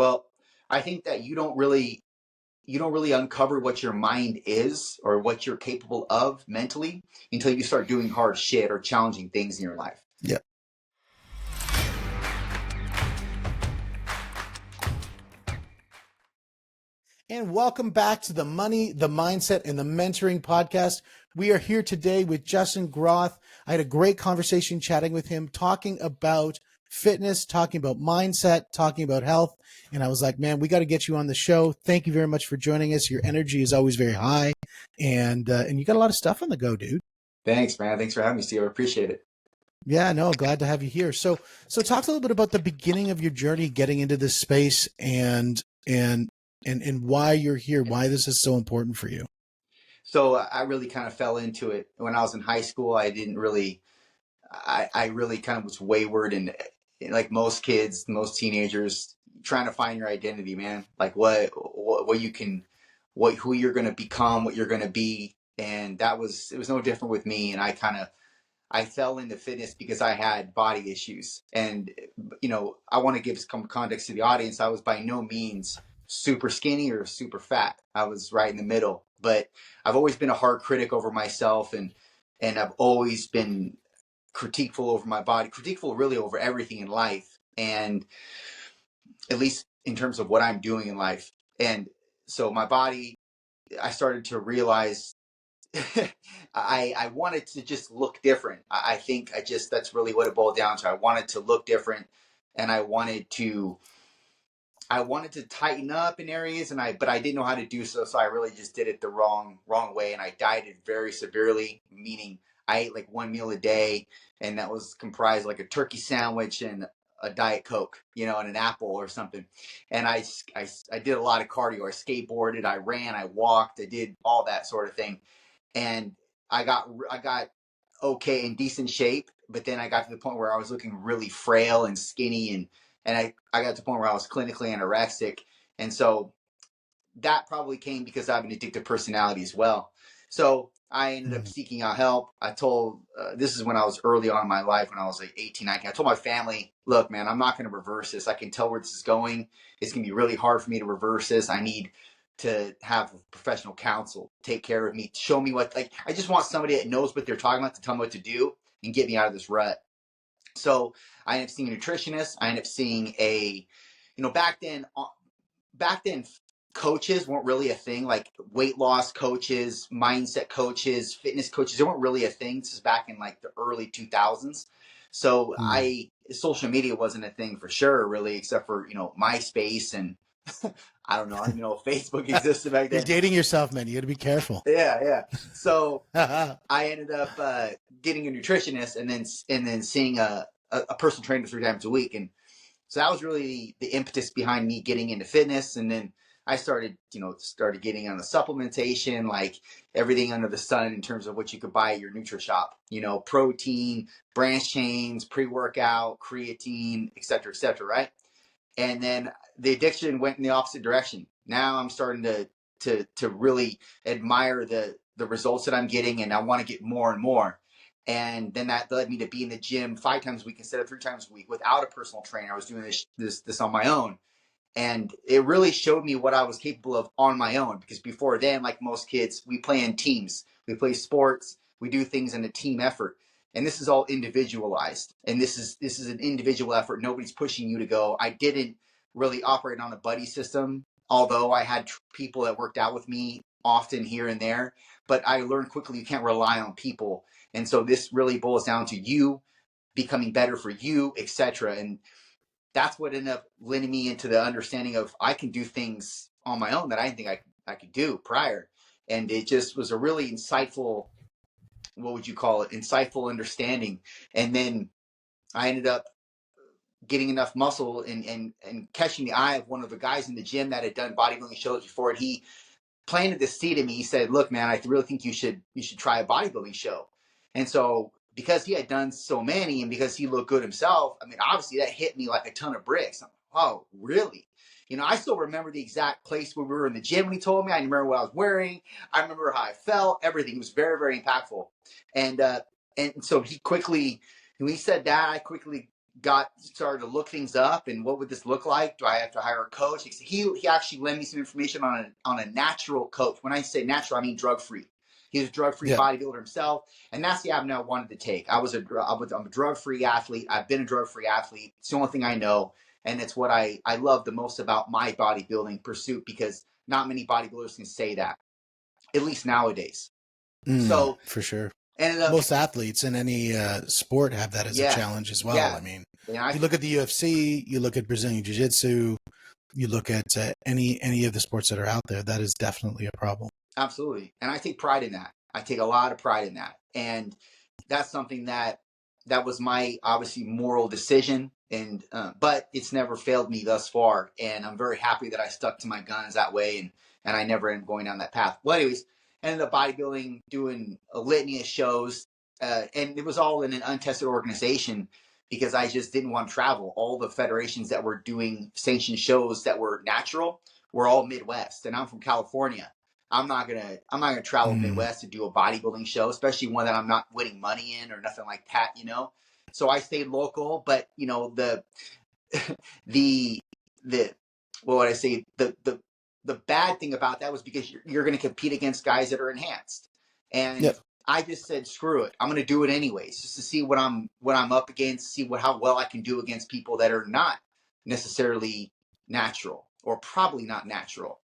Well, I think that you don't really uncover what your mind is or what you're capable of mentally until you start doing hard shit or challenging things in your life. Yeah. And welcome back to the Money, the Mindset, and the Mentoring podcast. We are here today with Justin Groth. I had a great conversation chatting with him, talking about fitness, talking about mindset, talking about health. And I was like, man, we got to get you on the show. Thank you very much for joining us. Your energy is always very high. And you got a lot of stuff on the go, dude. Thanks, man. Thanks for having me, Steve. I appreciate it. Yeah, no, glad to have you here. So talk a little bit about the beginning of your journey getting into this space and why you're here, why this is so important for you. So I really kind of fell into it when I was in high school. I really kind of was wayward and like most kids, most teenagers, trying to find your identity, man. Like what you can, who you're going to become, what you're going to be. And it was no different with me. And I fell into fitness because I had body issues. And, I want to give some context to the audience. I was by no means super skinny or super fat. I was right in the middle. But I've always been a hard critic over myself, and I've always been critiqueful over my body, critiqueful really over everything in life, and at least in terms of what I'm doing in life. And so my body, I started to realize I wanted to just look different. I think that's really what it boiled down to. I wanted to look different, and I wanted to tighten up in areas, but I didn't know how to do so. So I really just did it the wrong way, and I dieted very severely, meaning I ate like one meal a day, and that was comprised like a turkey sandwich and a Diet Coke, and an apple or something. And I did a lot of cardio. I skateboarded, I ran, I walked, I did all that sort of thing, and I got okay in decent shape. But then I got to the point where I was looking really frail and skinny, and I got to the point where I was clinically anorexic. And so that probably came because I have an addictive personality as well. So I ended up seeking out help. This is when I was early on in my life, when I was like 18, 19. I told my family, look, man, I'm not going to reverse this. I can tell where this is going. It's going to be really hard for me to reverse this. I need to have professional counsel take care of me, show me I just want somebody that knows what they're talking about to tell me what to do and get me out of this rut. So I ended up seeing a nutritionist. I ended up seeing back then, coaches weren't really a thing, like weight loss coaches, mindset coaches, fitness coaches. They weren't really a thing. This is back in like the early 2000s. So social media wasn't a thing for sure, really, except for, MySpace and I don't know, if Facebook existed back then. You're dating yourself, man. You got to be careful. Yeah. So I ended up getting a nutritionist and then seeing a personal trainer 3 times a week. And so that was really the impetus behind me getting into fitness. And then I started getting on the supplementation, like everything under the sun in terms of what you could buy at your NutriShop, protein, branched chains, pre-workout, creatine, et cetera, right? And then the addiction went in the opposite direction. Now I'm starting to really admire the results that I'm getting, and I want to get more and more. And then that led me to be in the gym 5 times a week instead of 3 times a week without a personal trainer. I was doing this on my own. And it really showed me what I was capable of on my own, because before then, like most kids, we play in teams. We play sports. We do things in a team effort. And this is all individualized. And this is an individual effort. Nobody's pushing you to go. I didn't really operate on a buddy system, although I had people that worked out with me often here and there. But I learned quickly you can't rely on people. And so this really boils down to you becoming better for you, etc. And that's what ended up leading me into the understanding of I can do things on my own that I didn't think I could do prior. And it just was a really insightful, what would you call it? Insightful understanding. And then I ended up getting enough muscle and catching the eye of one of the guys in the gym that had done bodybuilding shows before. And he planted this seed in me. He said, look, man, I really think you should try a bodybuilding show. And so because he had done so many and because he looked good himself, I mean, obviously that hit me like a ton of bricks. I'm like, oh, really? I still remember the exact place where we were in the gym when he told me. I remember what I was wearing. I remember how I felt, everything. It was very, very impactful. And so when he said that, I quickly started to look things up and what would this look like? Do I have to hire a coach? He actually lent me some information on a natural coach. When I say natural, I mean drug free. He's a drug free Yeah. bodybuilder himself, and that's the avenue I wanted to take. I'm a drug free athlete. I've been a drug free athlete. It's the only thing I know, and it's what I love the most about my bodybuilding pursuit, because not many bodybuilders can say that, at least nowadays. So for sure. ended up, Most athletes in any sport have that as a challenge as well. Yeah. I mean, And you look at the UFC, you look at Brazilian Jiu-Jitsu, you look at any of the sports that are out there, that is definitely a problem. Absolutely. And I take pride in that. I take a lot of pride in that. And that's something that was my obviously moral decision. And, but it's never failed me thus far. And I'm very happy that I stuck to my guns that way. And I never ended up going down that path. Well, anyways, ended up bodybuilding, doing a litany of shows. And it was all in an untested organization because I just didn't want to travel. All the federations that were doing sanctioned shows that were natural were all Midwest. And I'm from California. I'm not gonna travel Midwest to do a bodybuilding show, especially one that I'm not winning money in or nothing like that, you know. So I stayed local, but you know the what would I say, the bad thing about that was because you're going to compete against guys that are enhanced, and I just said screw it, I'm going to do it anyways, just to see what I'm up against, see how well I can do against people that are not necessarily natural or probably not natural.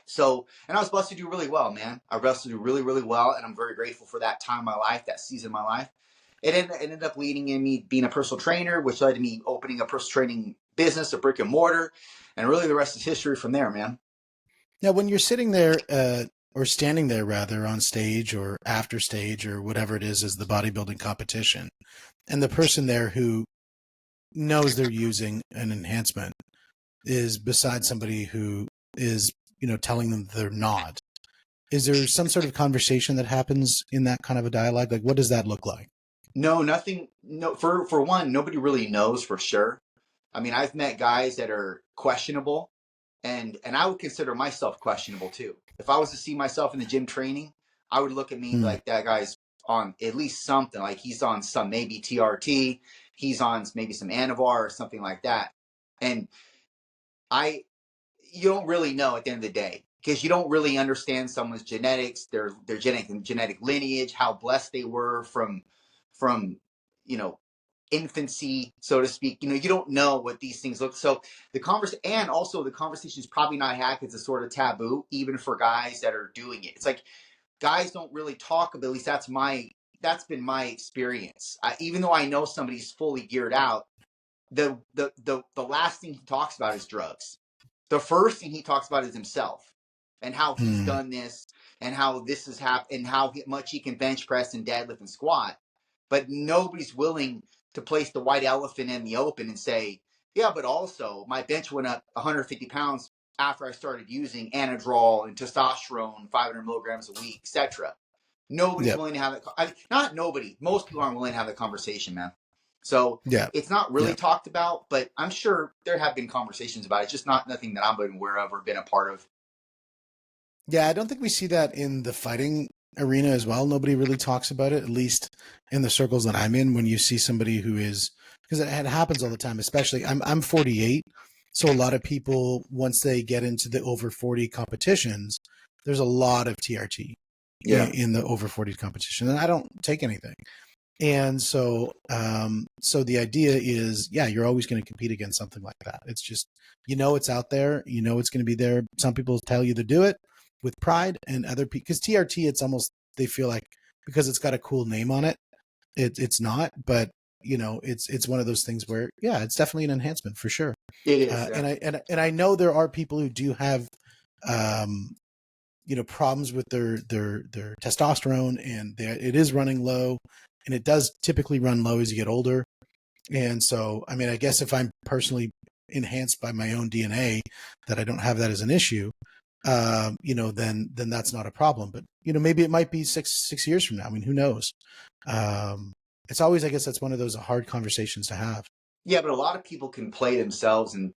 So, and I was blessed to do really well, man. I was blessed to do really, really well, and I'm very grateful for that time in my life, that season of my life. It ended up leading in me being a personal trainer, which led to me opening a personal training business, a brick and mortar, and really the rest is history from there, man. Now, when you're sitting there, or standing there rather, on stage or after stage or whatever it is the bodybuilding competition, and the person there who knows they're using an enhancement is beside somebody who is, you know, telling them they're not, is there some sort of conversation that happens in that kind of a dialogue? Like, what does that look like? No, nothing. No, for one, nobody really knows for sure. I mean, I've met guys that are questionable, and I would consider myself questionable too. If I was to see myself in the gym training, I would look at me like that guy's on at least something, like he's on some maybe TRT, he's on maybe some Anavar or something like that. And you don't really know at the end of the day, because you don't really understand someone's genetics, their genetic lineage, how blessed they were from you know, infancy, so to speak. You know, you don't know what these things look. So the conversation is probably not had because it's sort of taboo, even for guys that are doing it. It's like guys don't really talk about. At least that's been my experience. Even though I know somebody's fully geared out, the last thing he talks about is drugs. The first thing he talks about is himself and how he's done this and how this has happened and how much he can bench press and deadlift and squat. But nobody's willing to place the white elephant in the open and say, yeah, but also my bench went up 150 pounds after I started using Anadrol and testosterone, 500 milligrams a week, etc. Nobody's willing to have that. Not nobody. Most people aren't willing to have that conversation, man. So it's not really talked about, but I'm sure there have been conversations about it. It's just nothing that I've been aware of or been a part of. Yeah, I don't think we see that in the fighting arena as well. Nobody really talks about it, at least in the circles that I'm in. When you see somebody who is, because it happens all the time, especially I'm 48. So a lot of people, once they get into the over 40 competitions, there's a lot of TRT in the over 40 competition, and I don't take anything. And so, so the idea is, you're always going to compete against something like that. It's just, you know, it's out there, you know, it's going to be there. Some people tell you to do it with pride, and other people, because TRT, it's almost, they feel like because it's got a cool name on it, it's not, but you know, it's one of those things where, it's definitely an enhancement for sure. It is. And I know there are people who do have, you know, problems with their testosterone, and it is running low. And it does typically run low as you get older. And so, I mean, I guess if I'm personally enhanced by my own DNA, that I don't have that as an issue, you know, then that's not a problem. But, you know, maybe it might be six years from now. I mean, who knows? It's always, I guess that's one of those hard conversations to have. Yeah, but a lot of people can play themselves and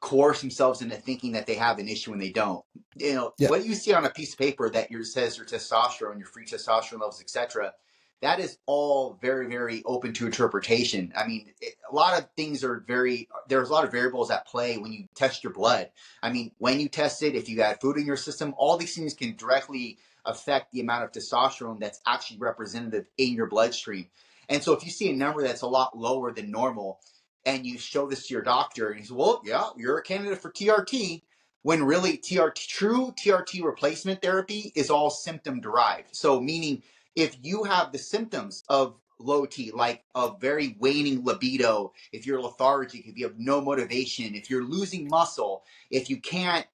coerce themselves into thinking that they have an issue when they don't. You know, what you see on a piece of paper that says your testosterone, your free testosterone levels, etc., that is all very, very open to interpretation. I mean, a lot of things are there's a lot of variables at play when you test your blood. I mean, when you test it, if you got food in your system, all these things can directly affect the amount of testosterone that's actually representative in your bloodstream. And so if you see a number that's a lot lower than normal and you show this to your doctor and he says, well, yeah, you're a candidate for TRT, when really true TRT replacement therapy is all symptom derived. So meaning if you have the symptoms of low T, like a very waning libido, if you're lethargic, if you have no motivation, if you're losing muscle, if you don't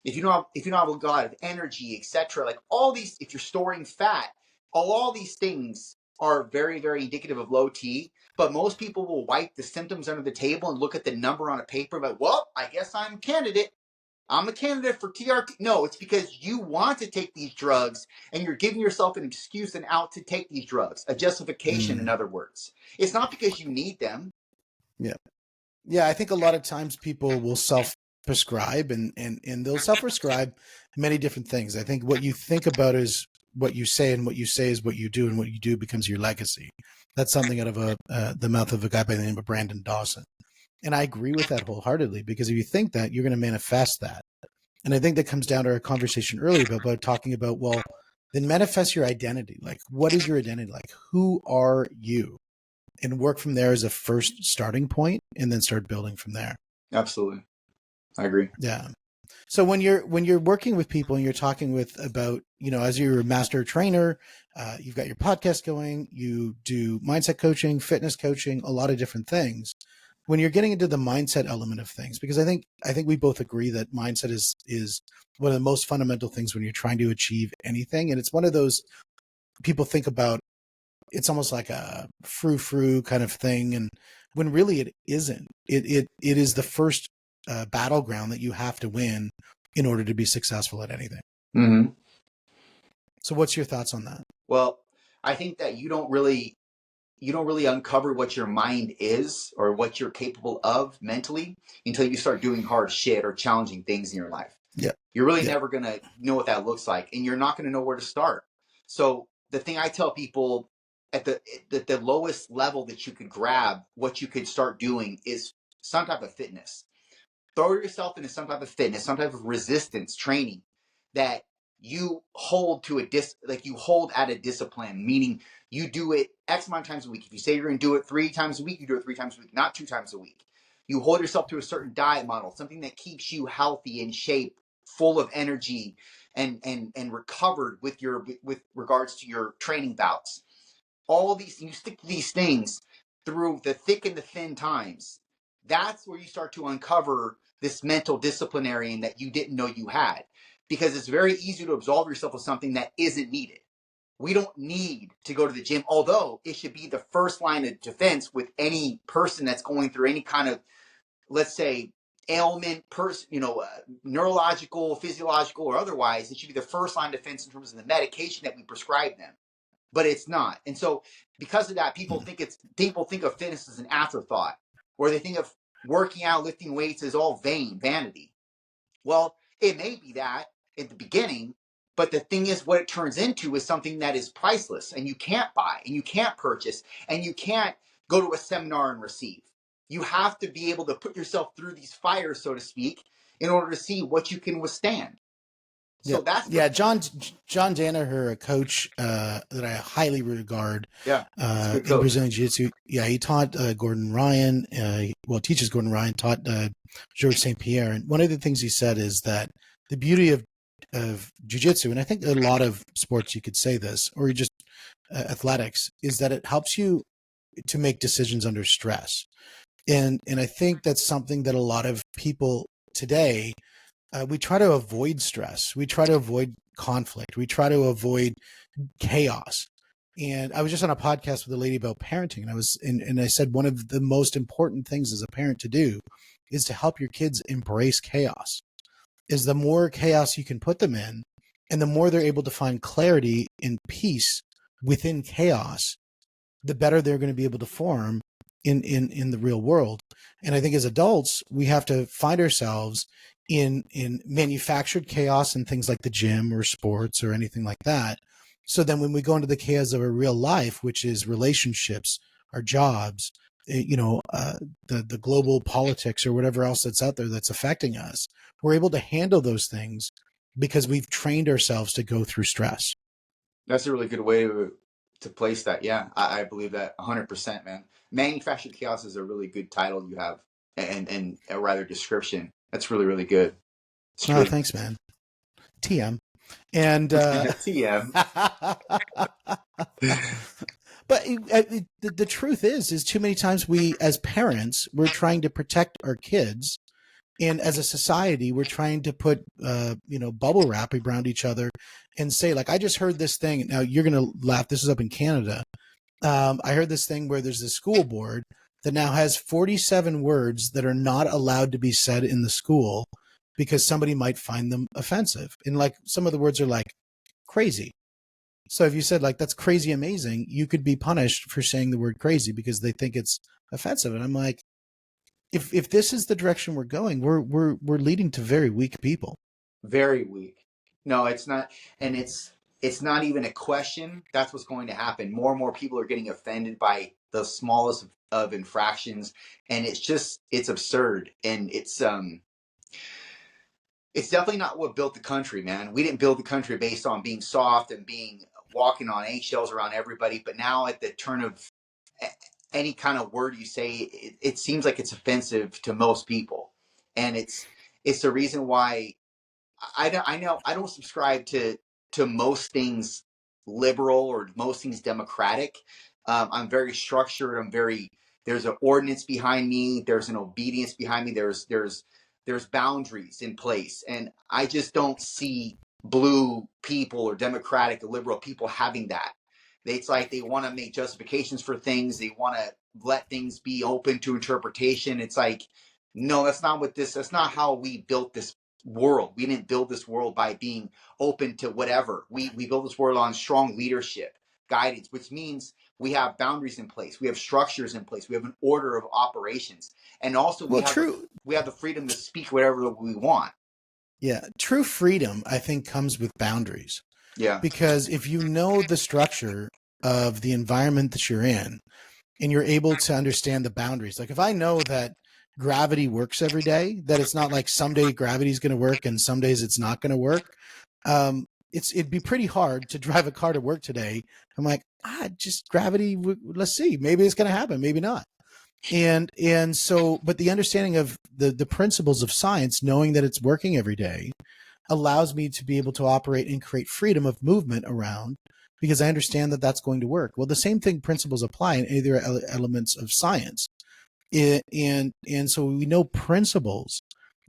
have a lot of energy, etc., like all these, if you're storing fat, all these things are very, very indicative of low T. But most people will wipe the symptoms under the table and look at the number on a paper, but well, I guess I'm a candidate for TRT. No, it's because you want to take these drugs and you're giving yourself an excuse and out to take these drugs, a justification, in other words. It's not because you need them. Yeah. Yeah. I think a lot of times people will self-prescribe and they'll self-prescribe many different things. I think what you think about is what you say, and what you say is what you do, and what you do becomes your legacy. That's something out of the mouth of a guy by the name of Brandon Dawson. And I agree with that wholeheartedly, because if you think that, you're going to manifest that. And I think that comes down to our conversation earlier about talking about, well, then manifest your identity. Like, what is your identity? Like, who are you? And work from there as a first starting point, and then start building from there. Absolutely. I agree. Yeah. So when you're working with people and you're talking about, as you're a master trainer, you've got your podcast going, you do mindset coaching, fitness coaching, a lot of different things. When you're getting into the mindset element of things, because I think we both agree that mindset is one of the most fundamental things when you're trying to achieve anything. And it's one of those people think about, it's almost like a frou-frou kind of thing. And when really it isn't, it is the first battleground that you have to win in order to be successful at anything. Mm-hmm. So what's your thoughts on that? Well, I think that you don't really uncover what your mind is or what you're capable of mentally until you start doing hard shit or challenging things in your life. Yeah. You're really never going to know what that looks like, and you're not going to know where to start. So the thing I tell people at the lowest level that you could grab, what you could start doing is some type of fitness. Throw yourself into some type of fitness, some type of resistance training that you hold you hold at a discipline, meaning you do it X amount of times a week. If you say you're going to do it 3 times a week, you do it 3 times a week, not 2 times a week. You hold yourself to a certain diet model, something that keeps you healthy, in shape, full of energy, and recovered with regards to your training bouts. All these, you stick to these things through the thick and the thin times. That's where you start to uncover this mental disciplinarian that you didn't know you had, because it's very easy to absolve yourself of something that isn't needed. We don't need to go to the gym, although it should be the first line of defense with any person that's going through any kind of, let's say, ailment, neurological, physiological, or otherwise. It should be the first line of defense in terms of the medication that we prescribe them. But it's not. And so because of that, people think of fitness as an afterthought, or they think of working out, lifting weights as all vanity. Well, it may be that at the beginning, but the thing is, what it turns into is something that is priceless, and you can't buy, and you can't purchase, and you can't go to a seminar and receive. You have to be able to put yourself through these fires, so to speak, in order to see what you can withstand. So that's John Danaher, a coach that I highly regard. Yeah, in Brazilian Jiu-Jitsu. Yeah, he taught Gordon Ryan. Teaches Gordon Ryan. Taught Georges St. Pierre. And one of the things he said is that the beauty of Jiu-Jitsu, and I think a lot of sports you could say this, or just athletics, is that it helps you to make decisions under stress. And I think that's something that a lot of people today. We try to avoid stress. We try to avoid conflict. We try to avoid chaos. And I was just on a podcast with a lady about parenting, and I said one of the most important things as a parent to do is to help your kids embrace chaos. Is the more chaos you can put them in, and the more they're able to find clarity and peace within chaos, the better they're going to be able to form in the real world. And I think as adults, we have to find ourselves in manufactured chaos and things like the gym or sports or anything like that, So then when we go into the chaos of our real life, which is relationships, our jobs, the global politics or whatever else that's out there that's affecting us, we're able to handle those things because we've trained ourselves to go through stress. That's a really good way to place that. Yeah, I believe that 100%, man. Manufactured chaos is a really good title you have, and a rather description. That's really, really good. It's Oh, true. thanks, man. TM. And TM. but the truth is too many times we, as parents, we're trying to protect our kids, and as a society, we're trying to put bubble wrap around each other and say, like, I just heard this thing. Now you're gonna laugh. This is up in Canada. I heard this thing where there's a school board that now has 47 words that are not allowed to be said in the school because somebody might find them offensive. And like some of the words are like crazy. So if you said like that's crazy amazing, you could be punished for saying the word crazy because they think it's offensive. And I'm like, if this is the direction we're going, we're leading to very weak people. Very weak. No, it's not, and it's not even a question. That's what's going to happen. More and more people are getting offended by the smallest of infractions, and it's absurd, and it's definitely not what built the country, man. We didn't build the country based on being soft and being walking on eggshells around everybody. But now, at the turn of any kind of word you say, it seems like it's offensive to most people, and it's the reason why I know I don't subscribe to most things liberal or most things democratic. I'm very structured. There's an ordinance behind me. There's an obedience behind me. There's boundaries in place, and I just don't see blue people or democratic or liberal people having that. It's like they want to make justifications for things. They want to let things be open to interpretation. It's like, no, that's not how we built this world. We didn't build this world by being open to whatever. We built this world on strong leadership, guidance, which means we have boundaries in place. We have structures in place. We have an order of operations. And also Well, true. we have the freedom to speak whatever we want. Yeah. True freedom, I think, comes with boundaries. Yeah. Because if you know the structure of the environment that you're in and you're able to understand the boundaries, like if I know that gravity works every day, that it's not like someday gravity is going to work and some days it's not going to work. It'd be pretty hard to drive a car to work today. I'm like, just gravity. Let's see, maybe it's going to happen, maybe not. And so, but the understanding of the principles of science, knowing that it's working every day, allows me to be able to operate and create freedom of movement around because I understand that that's going to work. Well, the same thing principles apply in other elements of science. And so we know principles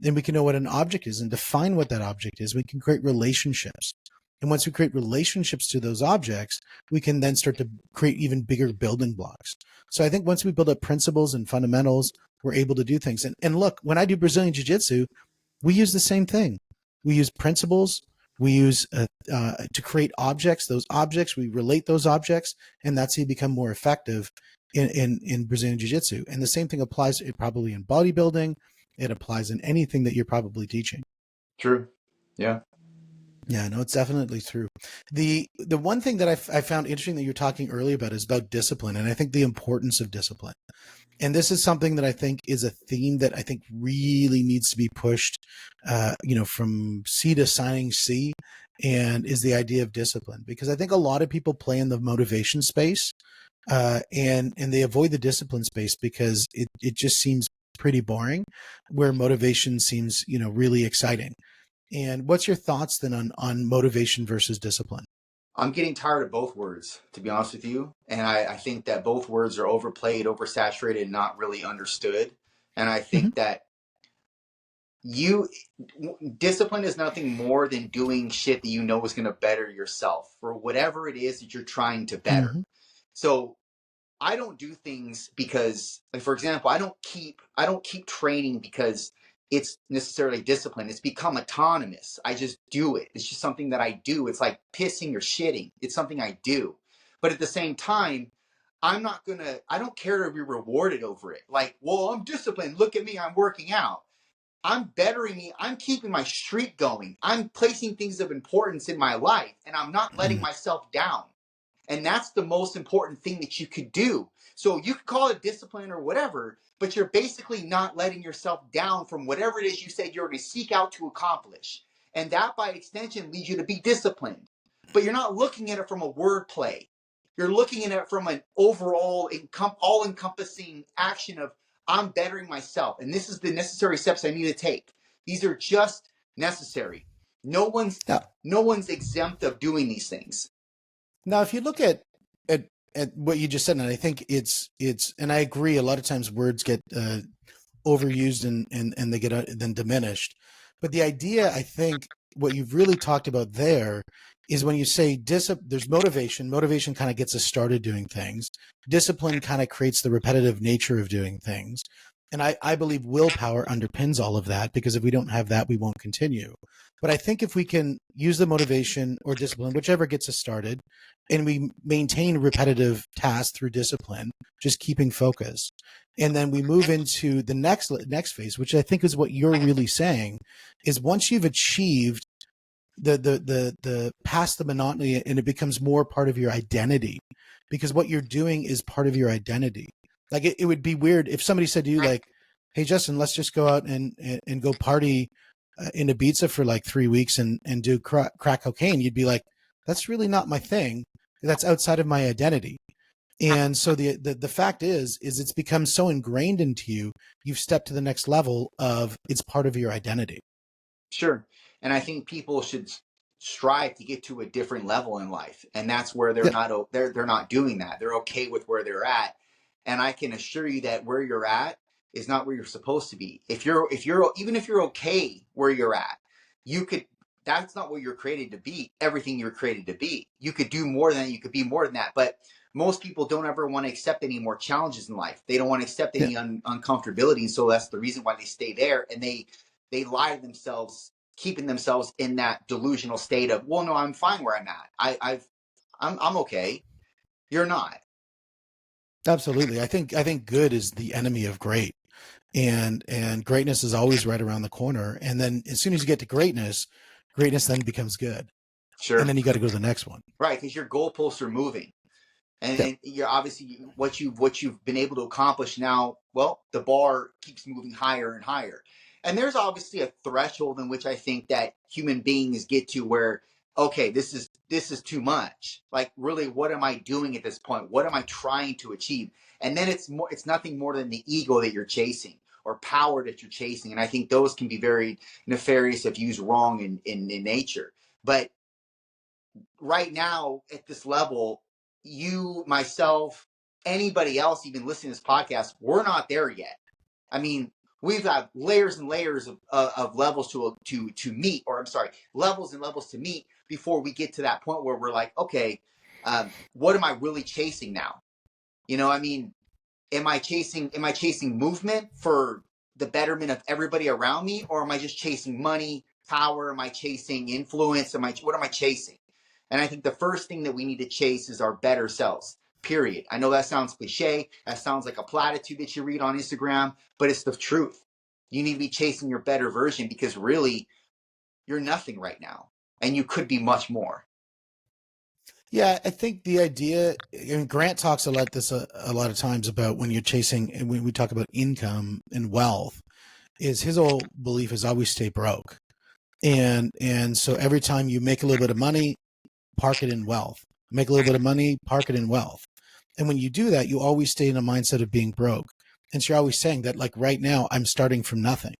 and we can know what an object is and define what that object is. We can create relationships. And once we create relationships to those objects, we can then start to create even bigger building blocks. So I think once we build up principles and fundamentals, we're able to do things. And look, when I do Brazilian Jiu-Jitsu, we use the same thing. We use principles. We use to create objects. Those objects, we relate those objects, and that's how you become more effective in Brazilian Jiu-Jitsu. And the same thing applies probably in bodybuilding. It applies in anything that you're probably teaching. True. Yeah. Yeah, no, it's definitely true. The one thing that I found interesting that you're talking earlier about is about discipline, and I think the importance of discipline. And this is something that I think is a theme that I think really needs to be pushed, from C to signing C, and is the idea of discipline. Because I think a lot of people play in the motivation space, and they avoid the discipline space because it just seems pretty boring, where motivation seems, really exciting. And what's your thoughts then on motivation versus discipline? I'm getting tired of both words, to be honest with you. And I think that both words are overplayed, oversaturated, and not really understood. And I Mm-hmm. think that you discipline is nothing more than doing shit that you know is going to better yourself for whatever it is that you're trying to better. Mm-hmm. So I don't do things because, like, for example, I don't keep training because it's necessarily discipline. It's become autonomous. I just do it. It's just something that I do. It's like pissing or shitting. It's something I do. But at the same time, I don't care to be rewarded over it. Like, well, I'm disciplined. Look at me. I'm working out. I'm bettering me. I'm keeping my streak going. I'm placing things of importance in my life, and I'm not letting myself down. And that's the most important thing that you could do. So you could call it discipline or whatever, but you're basically not letting yourself down from whatever it is you said you're going to seek out to accomplish. And that by extension leads you to be disciplined. But you're not looking at it from a word play. You're looking at it from an overall, all encompassing action of I'm bettering myself. And this is the necessary steps I need to take. These are just necessary. No one's Now, no one's exempt of doing these things. now, if you look at at what you just said, and I think it's and I agree. A lot of times words get overused and they get then diminished. But the idea, I think, what you've really talked about there is when you say there's motivation. Motivation kind of gets us started doing things. Discipline kind of creates the repetitive nature of doing things. And I believe willpower underpins all of that, because if we don't have that, we won't continue. But I think if we can use the motivation or discipline, whichever gets us started, and we maintain repetitive tasks through discipline, just keeping focus, and then we move into the next phase, which I think is what you're really saying, is once you've achieved the past the monotony, and it becomes more part of your identity, because what you're doing is part of your identity. Like it would be weird if somebody said to you, like, "Hey, Justin, let's just go out and go party in Ibiza for like 3 weeks and do crack cocaine." You'd be like, "That's really not my thing. That's outside of my identity." And so the fact is it's become so ingrained into you. You've stepped to the next level of it's part of your identity. Sure. And I think people should strive to get to a different level in life. And that's where Yeah. they're not doing that. They're okay with where they're at. And I can assure you that where you're at is not where you're supposed to be. If you're even if you're okay where you're at, you could that's not what you're created to be. Everything you're created to be. You could do more than that, you could be more than that. But most people don't ever want to accept any more challenges in life. They don't want to accept any uncomfortability. And so that's the reason why they stay there, and they lie to themselves, keeping themselves in that delusional state of, well, no, I'm fine where I'm at. I'm okay. You're not. Absolutely. I think good is the enemy of great. And greatness is always right around the corner. And then as soon as you get to greatness then becomes good. Sure. And then you got to go to the next one. Right, because your goalposts are moving. And you're obviously what you've been able to accomplish now. Well, the bar keeps moving higher and higher, and there's obviously a threshold in which I think that human beings get to where, okay, this is too much. Like, really, what am I doing at this point? What am I trying to achieve? And then it's nothing more than the ego that you're chasing, or power that you're chasing. And I think those can be very nefarious if used wrong in nature. But right now at this level, you, myself, anybody else even listening to this podcast, we're not there yet. I mean, we've got layers and layers of levels to meet, or I'm sorry, levels and levels to meet before we get to that point where we're like, okay, what am I really chasing now? You know, I mean, am I chasing movement for the betterment of everybody around me, or am I just chasing money, power? Am I chasing influence? What am I chasing? And I think the first thing that we need to chase is our better selves, period. I know that sounds cliche. That sounds like a platitude that you read on Instagram, but it's the truth. You need to be chasing your better version, because really, you're nothing right now, and you could be much more. Yeah, I think the idea, and Grant talks a lot of times about when you're chasing, and when we talk about income and wealth, is his whole belief is always stay broke. And so every time you make a little bit of money, park it in wealth. Make a little bit of money, park it in wealth. And when you do that, you always stay in a mindset of being broke. And so you're always saying that, like, right now, I'm starting from nothing.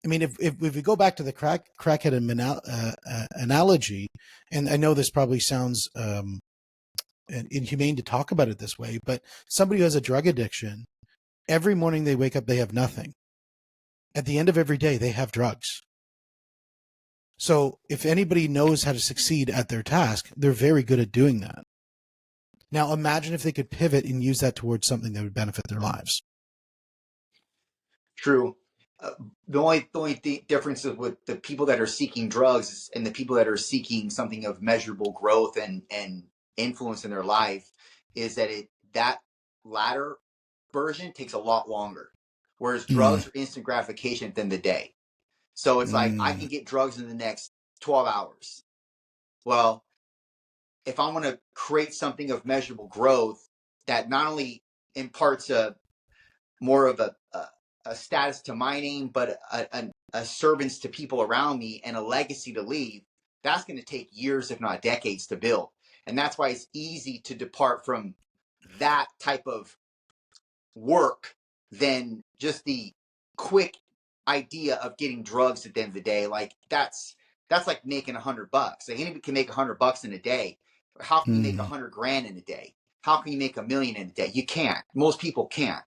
I mean, if we go back to the crackhead analogy, and I know this probably sounds inhumane to talk about it this way, but somebody who has a drug addiction, every morning they wake up, they have nothing. At the end of every day, they have drugs. So if anybody knows how to succeed at their task, they're very good at doing that. Now, imagine if they could pivot and use that towards something that would benefit their lives. True. The only difference is with the people that are seeking drugs and the people that are seeking something of measurable growth and influence in their life is that that latter version takes a lot longer. whereas Mm, drugs are instant gratification at the end of the day. So it's like I can mm, get drugs in the next 12 hours. Well, if I want to create something of measurable growth that not only imparts a more of a status to my name, but a servants to people around me and a legacy to leave, that's going to take years, if not decades, to build. And that's why it's easy to depart from that type of work than just the quick idea of getting drugs at the end of the day. Like that's like making $100. Like anybody can make $100 in a day. How can you make mm, 100 grand in a day? How can you make 1 million in a day? You can't. Most people can't.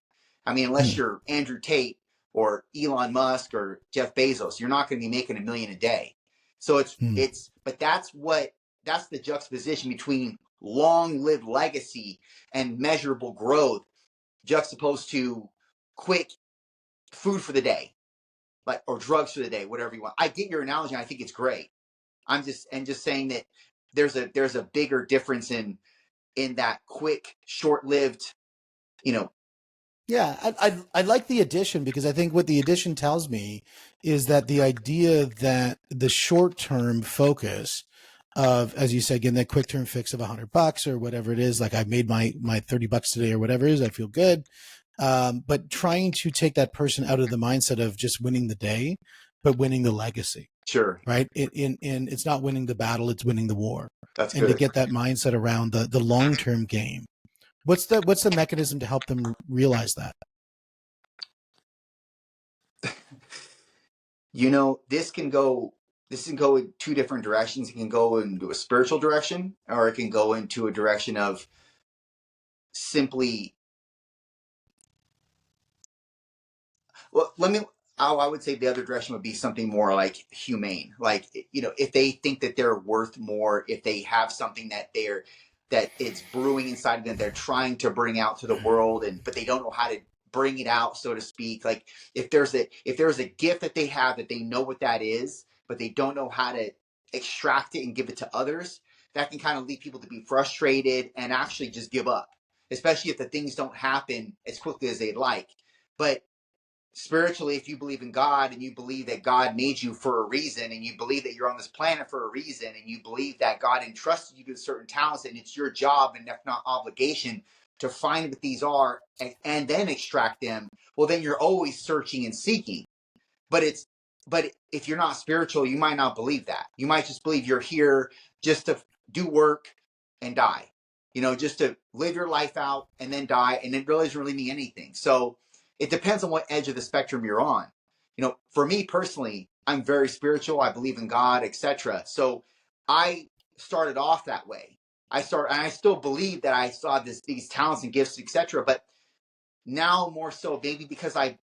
I mean, unless mm, you're Andrew Tate or Elon Musk or Jeff Bezos, you're not going to be making 1 million a day. So mm. but that's the juxtaposition between long-lived legacy and measurable growth juxtaposed to quick food for the day, like or drugs for the day, whatever you want. I get your analogy. And I think it's great. I'm just saying that there's a bigger difference in that quick, short-lived, you know. Yeah, I like the addition because I think what the addition tells me is that the idea that the short term focus of, as you said, getting that quick term fix of $100 or whatever it is, like I made my $30 today or whatever it is, I feel good. But trying to take that person out of the mindset of just winning the day, but winning the legacy, Sure, right? In it's not winning the battle, it's winning the war, that's and to good. get that mindset around the long term game. What's the mechanism to help them realize that? This can go in two different directions. It can go into a spiritual direction, or it can go into a direction of simply. Well, I would say the other direction would be something more like humane. Like, if they think that they're worth more, if they have something that it's brewing inside of them, they're trying to bring out to the world, but they don't know how to bring it out, so to speak. Like, if there's a gift that they have that they know what that is, but they don't know how to extract it and give it to others, that can kind of lead people to be frustrated and actually just give up, especially if the things don't happen as quickly as they'd like. But spiritually, if you believe in God and you believe that God made you for a reason, and you believe that you're on this planet for a reason, and you believe that God entrusted you with certain talents, and it's your job and if not obligation to find what these are and then extract them, well, then you're always searching and seeking. But it's but if you're not spiritual, you might not believe that. You might just believe you're here just to do work and die. Just to live your life out and then die, and it really doesn't really mean anything. So it depends on what edge of the spectrum you're on. For me personally, I'm very spiritual. I believe in God, etc. So I started off that way. And I still believe that I saw these talents and gifts, etc. But now more so maybe because I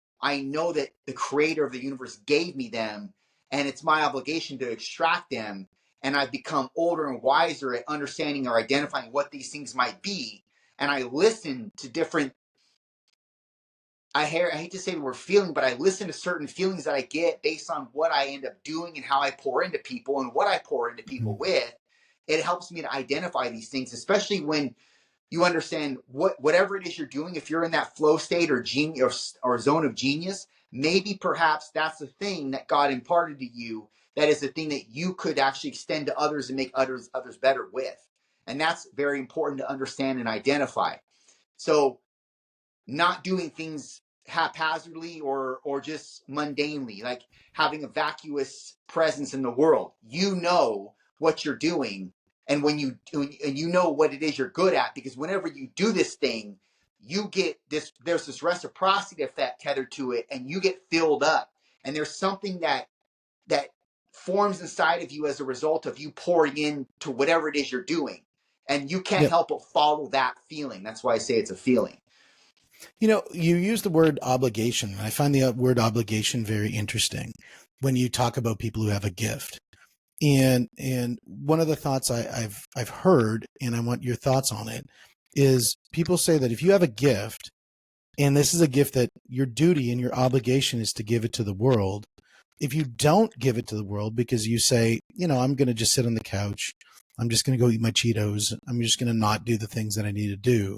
know that the creator of the universe gave me them, and it's my obligation to extract them, and I've become older and wiser at understanding or identifying what these things might be. And I listen to different, I hate to say the word feeling, but I listen to certain feelings that I get based on what I end up doing and how I pour into people and what I pour into people with. It helps me to identify these things, especially when you understand whatever it is you're doing. If you're in that flow state or genius or zone of genius, maybe perhaps that's the thing that God imparted to you. That is the thing that you could actually extend to others and make others better with. And that's very important to understand and identify. So not doing things haphazardly or just mundanely, like having a vacuous presence in the world. You know what you're doing, and you know what it is you're good at, because whenever you do this thing, you get this. There's this reciprocity effect tethered to it, and you get filled up. And there's something that forms inside of you as a result of you pouring into whatever it is you're doing, and you can't Yep. help but follow that feeling. That's why I say it's a feeling. You use the word obligation. I find the word obligation very interesting when you talk about people who have a gift. And one of the thoughts I've heard, and I want your thoughts on it, is people say that if you have a gift, and this is a gift that your duty and your obligation is to give it to the world, if you don't give it to the world because you say, I'm going to just sit on the couch, I'm just going to go eat my Cheetos, I'm just going to not do the things that I need to do,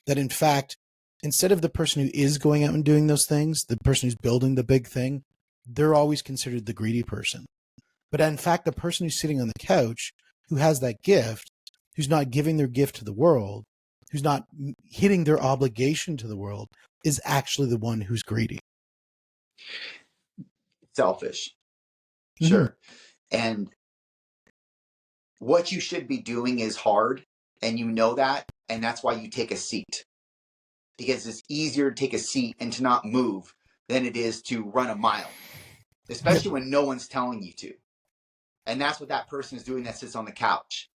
that in fact instead of the person who is going out and doing those things, the person who's building the big thing, they're always considered the greedy person. But in fact, the person who's sitting on the couch, who has that gift, who's not giving their gift to the world, who's not hitting their obligation to the world, is actually the one who's greedy. Selfish. Mm-hmm. Sure. And what you should be doing is hard, and you know that, and that's why you take a seat. Because it's easier to take a seat and to not move than it is to run a mile, especially when no one's telling you to. And that's what that person is doing that sits on the couch.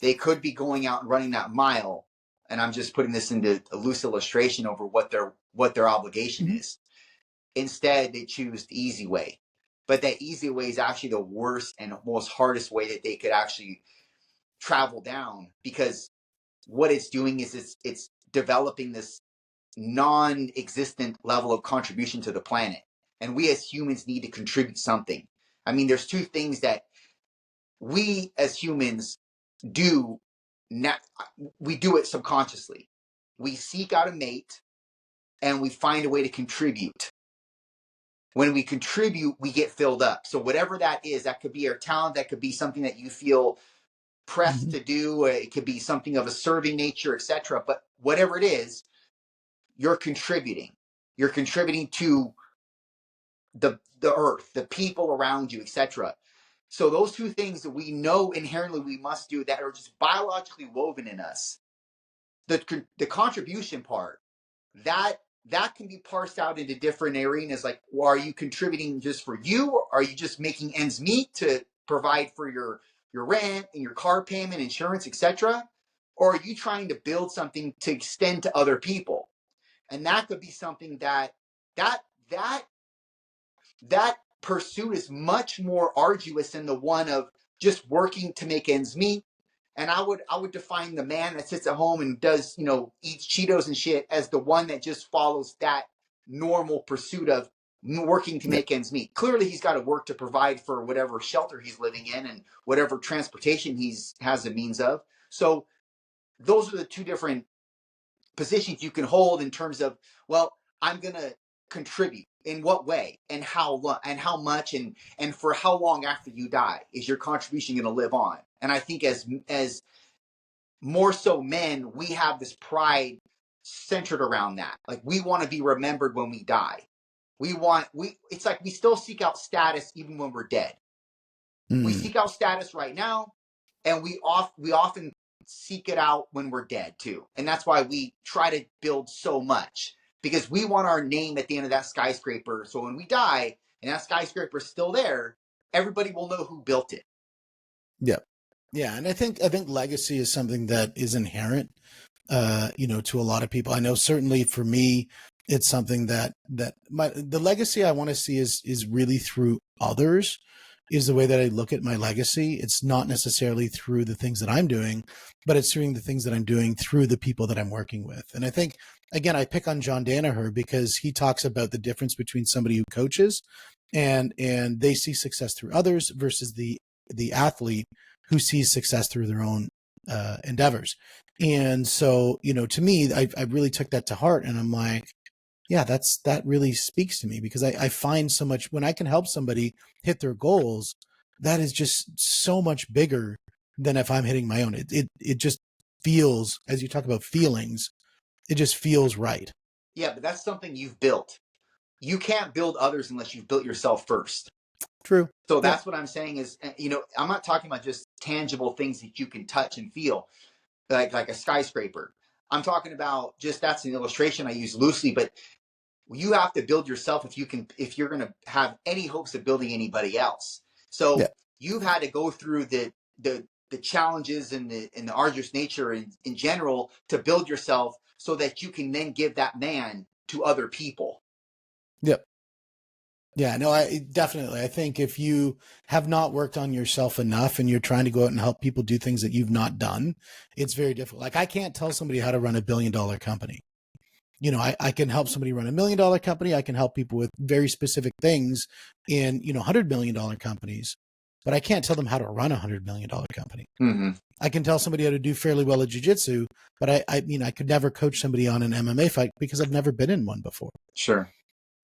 They could be going out and running that mile, and I'm just putting this into a loose illustration over what their obligation is. Instead, they choose the easy way. But that easy way is actually the worst and most hardest way that they could actually travel down, because what it's doing is it's developing this non-existent level of contribution to the planet. And we as humans need to contribute something. I mean, there's two things that we as humans do. We do it subconsciously. We seek out a mate and we find a way to contribute. When we contribute, we get filled up. So whatever that is, that could be our talent, that could be something that you feel pressed to do, it could be something of a serving nature, etc. But whatever it is, you're contributing. You're contributing to the earth, the people around you, etc. So those two things that we know inherently we must do, that are just biologically woven in us. The contribution part, that can be parsed out into different arenas. Like, well, are you contributing just for you, or are you just making ends meet to provide for your rent and your car payment, insurance, etc.? Or are you trying to build something to extend to other people? And that could be something that pursuit is much more arduous than the one of just working to make ends meet. And I would define the man that sits at home and does, eats Cheetos and shit, as the one that just follows that normal pursuit of working to make ends meet. Clearly, he's got to work to provide for whatever shelter he's living in and whatever transportation has the means of. So those are the two different positions you can hold in terms of, well, I'm going to contribute in what way and how much and for how long after you die is your contribution going to live on. And I think as more so men, we have this pride centered around that. Like, we want to be remembered when we die. It's like we still seek out status even when we're dead. We seek out status right now, and we often seek it out when we're dead too. And that's why we try to build so much, because we want our name at the end of that skyscraper. So when we die and that skyscraper is still there, everybody will know who built it. Yeah. Yeah. And I think legacy is something that is inherent, to a lot of people. I know certainly for me, it's something that the legacy I want to see is really through others, is the way that I look at my legacy. It's not necessarily through the things that I'm doing, but it's through the things that I'm doing through the people that I'm working with. And I think, again, I pick on John Danaher because he talks about the difference between somebody who coaches and they see success through others versus the athlete who sees success through their own endeavors. And so, to me, I really took that to heart, and I'm like, yeah, that really speaks to me, because I find so much when I can help somebody hit their goals, that is just so much bigger than if I'm hitting my own. It just feels, as you talk about feelings, it just feels right. Yeah, but that's something you've built. You can't build others unless you've built yourself first. True. So that's what I'm saying is, I'm not talking about just tangible things that you can touch and feel, like a skyscraper. I'm talking about that's an illustration I use loosely, but you have to build yourself if you're going to have any hopes of building anybody else. So you've had to go through the challenges and the arduous nature in general to build yourself, so that you can then give that man to other people. Yep. Yeah, no, I think if you have not worked on yourself enough and you're trying to go out and help people do things that you've not done, it's very difficult. Like, I can't tell somebody how to run $1 billion company. I can help somebody run $1 million company. I can help people with very specific things in, $100 million companies. but I can't tell them how to run $100 million company. Mm-hmm. I can tell somebody how to do fairly well at jiu-jitsu, but I mean, I could never coach somebody on an MMA fight because I've never been in one before. Sure.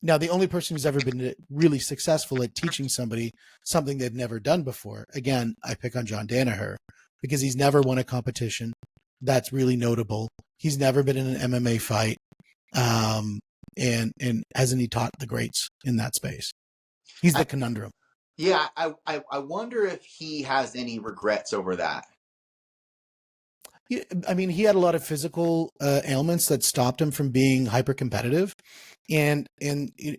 Now, the only person who's ever been really successful at teaching somebody something they've never done before, again, I pick on John Danaher because he's never won a competition. That's really notable. He's never been in an MMA fight. And hasn't he taught the greats in that space? He's the conundrum. Yeah, I wonder if he has any regrets over that. I mean, he had a lot of physical ailments that stopped him from being hyper competitive. And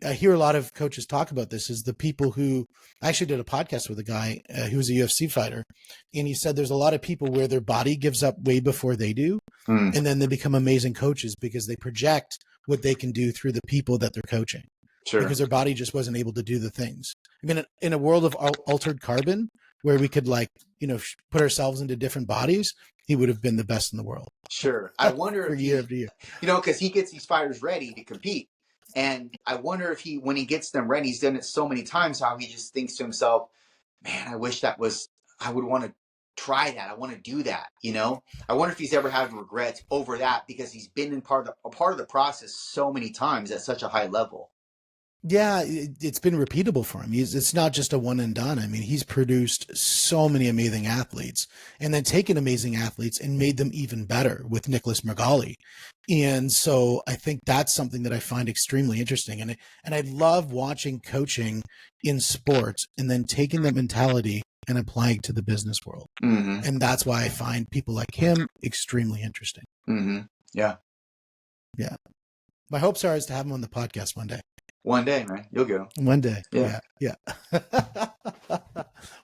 I hear a lot of coaches talk about this is the people who I actually did a podcast with a guy who was a UFC fighter. And he said there's a lot of people where their body gives up way before they do. And then they become amazing coaches because they project what they can do through the people that they're coaching. Sure. Because their body just wasn't able to do the things. I mean, in a world of altered carbon where we could put ourselves into different bodies, he would have been the best in the world. Sure. I wonder if year after year. Because he gets these fighters ready to compete. And I wonder if when he gets them ready, he's done it so many times, how he just thinks to himself, man, I wish I would want to try that. I want to do that. I wonder if he's ever had regrets over that because he's been a part of the process so many times at such a high level. Yeah, it's been repeatable for him. It's not just a one and done. I mean, he's produced so many amazing athletes and then taken amazing athletes and made them even better with Nicholas Mergali. And so I think that's something that I find extremely interesting. And I love watching coaching in sports and then taking the mentality and applying it to the business world. Mm-hmm. And that's why I find people like him extremely interesting. Mm-hmm. Yeah. Yeah. My hopes are is to have him on the podcast one day. One day, man. You'll get him. One day. Yeah.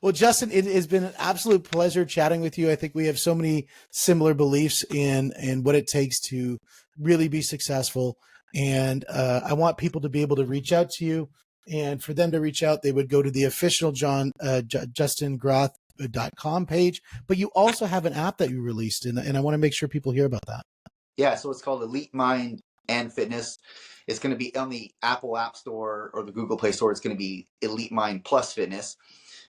Well, Justin, it has been an absolute pleasure chatting with you. I think we have so many similar beliefs in what it takes to really be successful. And I want people to be able to reach out to you. And for them to reach out, they would go to the official justingroth.com page. But you also have an app that you released, and I want to make sure people hear about that. Yeah, so it's called Elite Mind and Fitness. It's going to be on the Apple App Store or the Google Play Store. It's going to be Elite Mind Plus Fitness.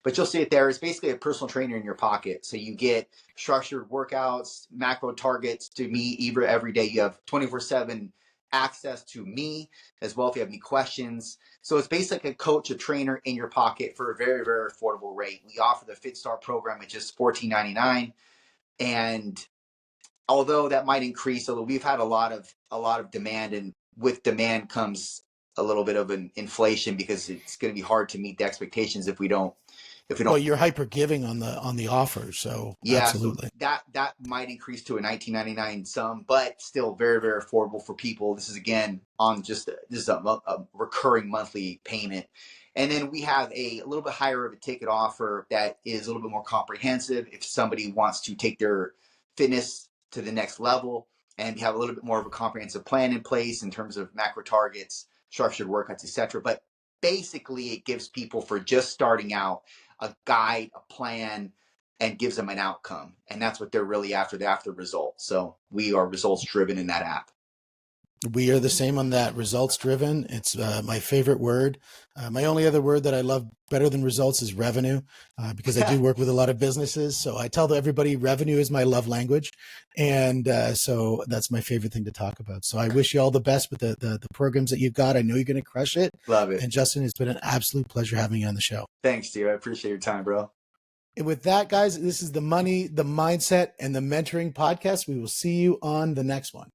But you'll see it there. It's basically a personal trainer in your pocket. So you get structured workouts, macro targets to me every day. You have 24/7 access to me as well if you have any questions. So it's basically a coach, a trainer in your pocket for a very, very affordable rate. We offer the FitStar program at just $14.99. And although that might increase, although we've had a lot of demand, and with demand comes a little bit of an inflation because it's going to be hard to meet the expectations if we don't. Well, you're hyper giving on the offer, so yeah, absolutely. So that might increase to a $19.99 sum, but still very, very affordable for people. This is again on just a recurring monthly payment. And then we have a little bit higher of a ticket offer that is a little bit more comprehensive if somebody wants to take their fitness to the next level, and we have a little bit more of a comprehensive plan in place in terms of macro targets, structured workouts, etc. But basically it gives people, for just starting out, a guide, a plan, and gives them an outcome. And that's what they're really after. They're after results. So we are results driven in that app. We are the same on that, results driven. It's my favorite word. My only other word that I love better than results is revenue, because I do work with a lot of businesses. So I tell everybody revenue is my love language. And so that's my favorite thing to talk about. So I wish you all the best with the programs that you've got. I know you're going to crush it. Love it. And Justin, it's been an absolute pleasure having you on the show. Thanks, Steve. I appreciate your time, bro. And with that, guys, this is the Money, the Mindset, and the Mentoring podcast. We will see you on the next one.